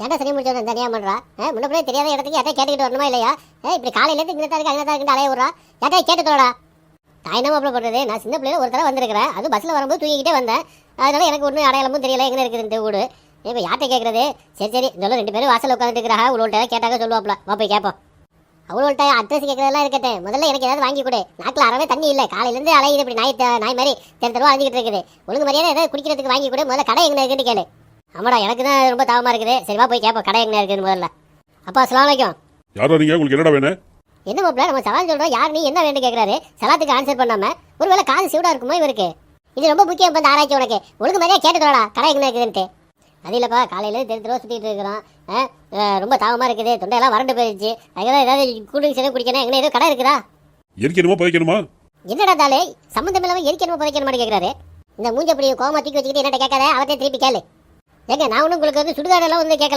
ஏன்டா சரி முடிச்சவன் தனியா பண்றா? முன்னே தெரியாத இடத்துக்கு யார்ட்டா கேட்டுக்கிட்டு வரணுமா இல்லையா? இப்படி காலையில இருந்து இங்க தான் இருக்கு அங்க தான் இருக்கு அலைய விடுறா. யார்ட்டா கேட்டுத்தோடா. நான் என்ன மாப்பிள பண்றது? நான் சின்ன பிள்ளைல ஒரு தடவை வந்திருக்கிறேன். அது பஸ்ல வரும்போது தூங்கிக்கிட்டே வந்தேன். அதனால எனக்கு ஒன்றும் அடையாளமும் தெரியல எங்க இருக்குது இந்த வீடு. இப்போ யார்ட்ட கேட்கறது? சரி இந்த 2 பேரும் வாசல் உட்காந்துட்டு இருக்கிறா. உங்கள்கிட்ட கேட்டாக்க சொல்லுவாப்ல. வா போய் கேட்போம். அவங்கள்ட்ட அட்ரஸ் கேட்கறதெல்லாம் இருக்கட்டும். முதல்ல எனக்கு ஏதாவது வாங்கி கொடு. நாக்கில் அறவே தண்ணி இல்லை. காலையிலேருந்து அலையுது இப்படி நாய் மாதிரி தெருவா அழிஞ்சிக்கிட்டு இருக்குது. ஒழுங்கு மரியாதை ஏதாவது குடிக்கிறதுக்கு வாங்கி கொடு. முதல்ல கடை எங்கே இருக்குன்னு கேளு. ஆமாடா எனக்கு தான் ரொம்ப தாவமா இருக்குது. சரிவா போய் கேட்போம் கடை எங்கே இருக்குன்னு முதல்ல. அப்பா அஸ்ஸலாமு அலைக்கும். யாரா நீங்க? உங்களுக்கு என்னடா வேணும்? என்ன மாப்பிள்ள நம்ம சலான் சொல்றோம். யார் நீ என்ன வேணும் கேட்கறாரு. சலாத்துக்கு ஆன்சர் பண்ணாம ஒருவேளை காது சூடா இருக்குமோ இவருக்கு? இது ரொம்ப முக்கியம். இப்போ ஆராய்ச்சி உனக்கு ஒழுங்கு மாதிரியா கேட்டுக்கோடா கடை எங்கே இருக்குதுன்ட்டு. அது இல்லைப்பா காலையில தெருவா சுற்றிட்டு இருக்கிறோம். ரொம்ப தாவமா இருக்குது. தொண்டையெல்லாம் வறண்டு போயிடுச்சு. அதுக்கெல்லாம் ஏதாவது கூலிங்ஸ் எதுவும் குடிக்கணும். எங்கே ஏதோ கடை இருக்குதா? எரிக்கணுமா புதைக்கணுமா? என்னடா தாலே சம்மந்தம் இல்லாமல் எரிக்கணுமா புதைக்கணுமா கேட்கறாரு. இந்த மூஞ்ச அப்படி கோமா தூக்கி வச்சுக்கிட்டு என்னட்ட கேட்காத. அவர்கிட்ட திருப்பி கேளு. ஏங்க நான் ஒன்றும் உங்களுக்கு சுடுகாடெல்லாம் கேட்கல.